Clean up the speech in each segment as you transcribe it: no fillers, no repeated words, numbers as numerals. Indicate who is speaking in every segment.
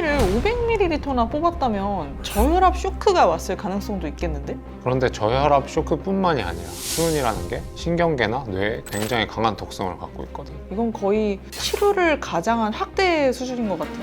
Speaker 1: 피를 500ml나 뽑았다면 저혈압 쇼크가 왔을 가능성도 있겠는데?
Speaker 2: 그런데 저혈압 쇼크뿐만이 아니라 수은이라는 게 신경계나 뇌에 굉장히 강한 독성을 갖고 있거든.
Speaker 1: 이건 거의 치료를 가장한 학대 수준인 것 같아요.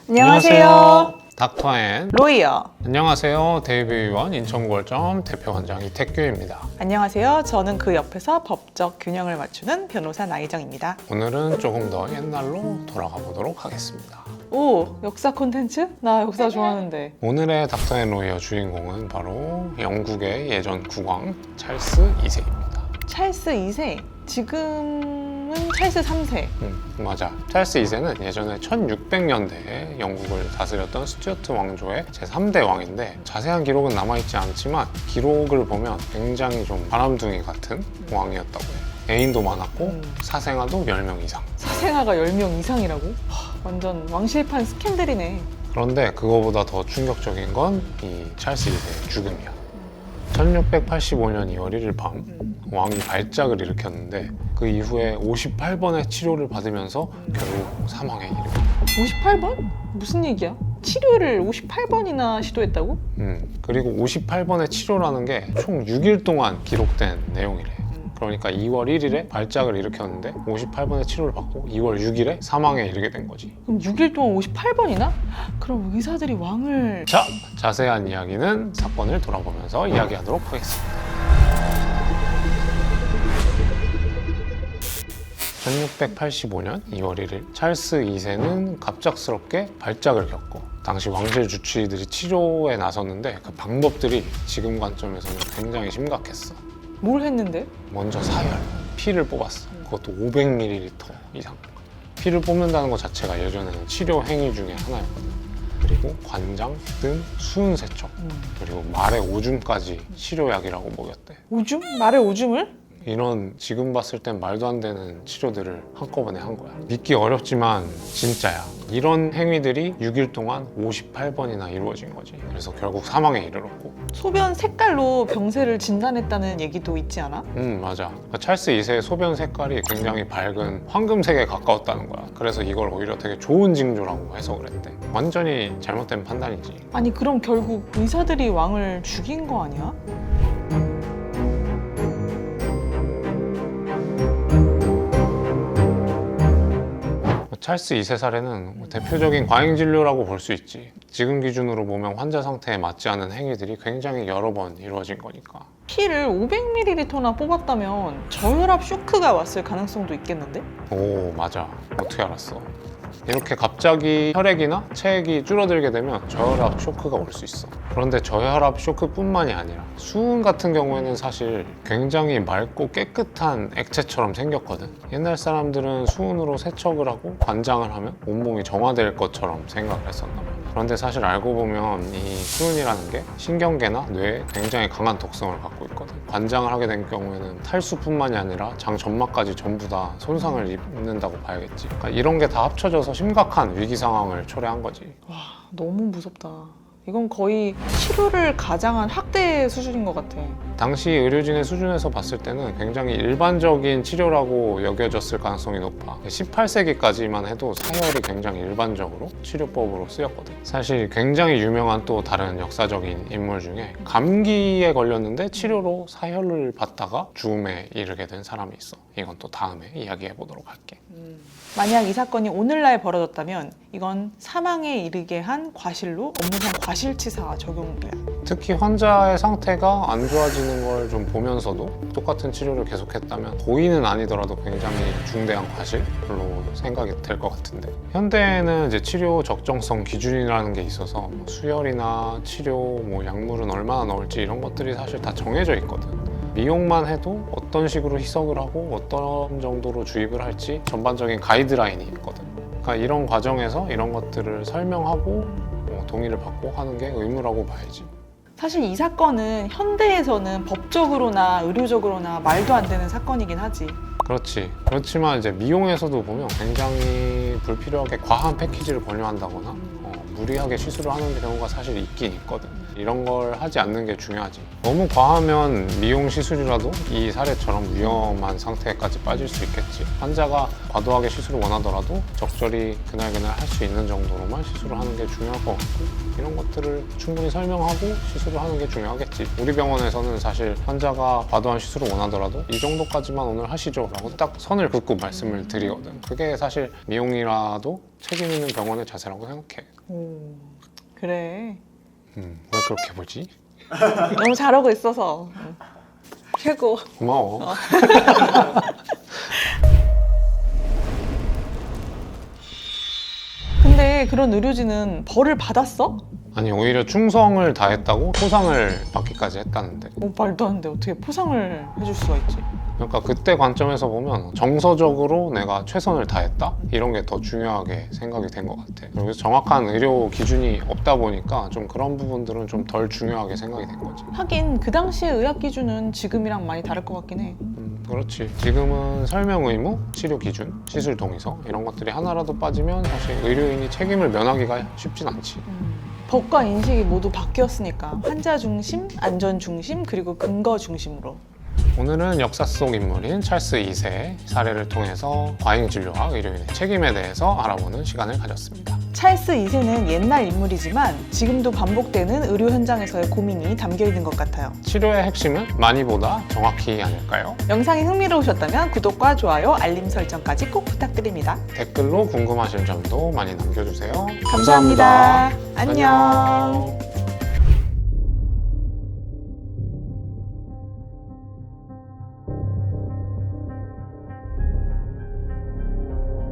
Speaker 1: 안녕하세요.
Speaker 2: 닥터앤
Speaker 1: 로이어.
Speaker 2: 안녕하세요. 데이비원 인천고월점 대표 원장 이택규입니다.
Speaker 1: 안녕하세요. 저는 그 옆에서 법적 균형을 맞추는 변호사 나희정입니다.
Speaker 2: 오늘은 조금 더 옛날로 돌아가 보도록 하겠습니다.
Speaker 1: 오, 역사 콘텐츠? 나 역사 좋아하는데.
Speaker 2: 오늘의 닥터앤 로이어 주인공은 바로 영국의 예전 국왕 찰스 2세입니다.
Speaker 1: 찰스 2세. 지금은 찰스 3세.
Speaker 2: 맞아. 찰스 2세는 예전에 1600년대에 영국을 다스렸던 스튜어트 왕조의 제3대 왕인데 자세한 기록은 남아있지 않지만 기록을 보면 굉장히 좀 바람둥이 같은 왕이었다고 해요. 애인도 많았고 사생아도 10명 이상.
Speaker 1: 사생아가 10명 이상이라고? 완전 왕실판 스캔들이네.
Speaker 2: 그런데 그거보다 더 충격적인 건 이 찰스 2세의 죽음이야. 1685년 2월 1일 밤 왕이 발작을 일으켰는데 그 이후에 58번의 치료를 받으면서 결국 사망에 이르게.
Speaker 1: 58번? 무슨 얘기야? 치료를 58번이나 시도했다고?
Speaker 2: 그리고 58번의 치료라는 게 총 6일 동안 기록된 내용이래. 그러니까 2월 1일에 발작을 일으켰는데 58번의 치료를 받고 2월 6일에 사망에 이르게 된 거지.
Speaker 1: 그럼 6일 동안 58번이나? 그럼 의사들이 왕을...
Speaker 2: 자, 자세한 이야기는 사건을 돌아보면서 이야기하도록 하겠습니다. 1685년 2월 1일 찰스 2세는 갑작스럽게 발작을 겪고 당시 왕실 주치의들이 치료에 나섰는데 그 방법들이 지금 관점에서는 굉장히 심각했어.
Speaker 1: 뭘 했는데?
Speaker 2: 먼저 사혈, 피를 뽑았어. 그것도 500ml 이상. 피를 뽑는다는 것 자체가 예전에는 치료 행위 중에 하나였거든. 그리고 관장, 등, 수은 세척, 그리고 말의 오줌까지 치료약이라고 먹였대.
Speaker 1: 오줌? 말의 오줌을?
Speaker 2: 이런 지금 봤을 땐 말도 안 되는 치료들을 한꺼번에 한 거야. 믿기 어렵지만 진짜야. 이런 행위들이 6일 동안 58번이나 이루어진 거지. 그래서 결국 사망에 이르렀고.
Speaker 1: 소변 색깔로 병세를 진단했다는 얘기도 있지 않아?
Speaker 2: 맞아. 찰스 2세의 소변 색깔이 굉장히 밝은 황금색에 가까웠다는 거야. 그래서 이걸 오히려 되게 좋은 징조라고 해석을 했대. 완전히 잘못된 판단이지.
Speaker 1: 아니 그럼 결국 의사들이 왕을 죽인 거 아니야?
Speaker 2: 찰스 2세 사례는 대표적인 과잉 진료라고 볼 수 있지. 지금 기준으로 보면 환자 상태에 맞지 않은 행위들이 굉장히 여러 번 이루어진 거니까.
Speaker 1: 피를 500ml나 뽑았다면 저혈압 쇼크가 왔을 가능성도 있겠는데?
Speaker 2: 오, 맞아. 어떻게 알았어? 이렇게 갑자기 혈액이나 체액이 줄어들게 되면 저혈압 쇼크가 올 수 있어. 그런데 저혈압 쇼크뿐만이 아니라 수은 같은 경우에는 사실 굉장히 맑고 깨끗한 액체처럼 생겼거든. 옛날 사람들은 수은으로 세척을 하고 관장을 하면 온몸이 정화될 것처럼 생각을 했었나 봐. 그런데 사실 알고 보면 이 수은이라는 게 신경계나 뇌에 굉장히 강한 독성을 갖고 있거든. 관장을 하게 된 경우에는 탈수뿐만이 아니라 장 점막까지 전부 다 손상을 입는다고 봐야겠지. 그러니까 이런 게 다 합쳐져서 심각한 위기 상황을 초래한 거지.
Speaker 1: 와, 너무 무섭다. 이건 거의 치료를 가장한 학대 수준인 것 같아.
Speaker 2: 당시 의료진의 수준에서 봤을 때는 굉장히 일반적인 치료라고 여겨졌을 가능성이 높아. 18세기까지만 해도 사혈이 굉장히 일반적으로 치료법으로 쓰였거든. 사실 굉장히 유명한 또 다른 역사적인 인물 중에 감기에 걸렸는데 치료로 사혈을 받다가 죽음에 이르게 된 사람이 있어. 이건 또 다음에 이야기해 보도록 할게.
Speaker 1: 만약 이 사건이 오늘날 벌어졌다면 이건 사망에 이르게 한 과실로 업무상 과실치사가 적용돼요.
Speaker 2: 특히 환자의 상태가 안 좋아지는 걸 좀 보면서도 똑같은 치료를 계속했다면 고의는 아니더라도 굉장히 중대한 과실로 생각이 될 것 같은데, 현대에는 이제 치료 적정성 기준이라는 게 있어서 수혈이나 치료, 약물은 얼마나 넣을지 이런 것들이 사실 다 정해져 있거든. 미용만 해도 어떤 식으로 희석을 하고 어떤 정도로 주입을 할지 전반적인 가이드라인이 있거든. 그러니까 이런 과정에서 이런 것들을 설명하고 동의를 받고 하는 게 의무라고 봐야지.
Speaker 1: 사실 이 사건은 현대에서는 법적으로나 의료적으로나 말도 안 되는 사건이긴 하지.
Speaker 2: 그렇지. 그렇지만 이제 미용에서도 보면 굉장히 불필요하게 과한 패키지를 권유한다거나 무리하게 시술을 하는 경우가 사실 있긴 있거든. 이런 걸 하지 않는 게 중요하지. 너무 과하면 미용 시술이라도 이 사례처럼 위험한 상태까지 빠질 수 있겠지. 환자가 과도하게 시술을 원하더라도 적절히 그날그날 할 수 있는 정도로만 시술을 하는 게 중요할 것 같고, 이런 것들을 충분히 설명하고 시술을 하는 게 중요하겠지. 우리 병원에서는 사실 환자가 과도한 시술을 원하더라도 이 정도까지만 오늘 하시죠 라고 딱 선을 긋고 말씀을 드리거든. 그게 사실 미용이라도 책임 있는 병원의 자세라고 생각해.
Speaker 1: 오, 그래.
Speaker 2: 왜 그렇게 보지?
Speaker 1: 너무 잘하고 있어서. 최고.
Speaker 2: 고마워.
Speaker 1: 근데 그런 의료진은 벌을 받았어?
Speaker 2: 아니, 오히려 충성을 다했다고 포상을 받기까지 했다는데.
Speaker 1: 말도 안 돼. 어떻게 포상을 해줄 수가 있지?
Speaker 2: 그러니까 그때 관점에서 보면 정서적으로 내가 최선을 다했다? 이런 게 더 중요하게 생각이 된 것 같아. 그리고 정확한 의료 기준이 없다 보니까 좀 그런 부분들은 좀 덜 중요하게 생각이 된 거지.
Speaker 1: 하긴 그 당시의 의학 기준은 지금이랑 많이 다를 것 같긴 해.
Speaker 2: 그렇지. 지금은 설명 의무, 치료 기준, 시술 동의서 이런 것들이 하나라도 빠지면 사실 의료인이 책임을 면하기가 쉽진 않지.
Speaker 1: 법과 인식이 모두 바뀌었으니까 환자 중심, 안전 중심, 그리고 근거 중심으로.
Speaker 2: 오늘은 역사 속 인물인 찰스 2세 사례를 통해서 과잉진료와 의료인의 책임에 대해서 알아보는 시간을 가졌습니다.
Speaker 1: 찰스 2세는 옛날 인물이지만 지금도 반복되는 의료 현장에서의 고민이 담겨 있는 것 같아요.
Speaker 2: 치료의 핵심은 많이보다 정확히 아닐까요?
Speaker 1: 영상이 흥미로우셨다면 구독과 좋아요, 알림 설정까지 꼭 부탁드립니다.
Speaker 2: 댓글로 궁금하신 점도 많이 남겨주세요.
Speaker 1: 감사합니다.
Speaker 2: 안녕.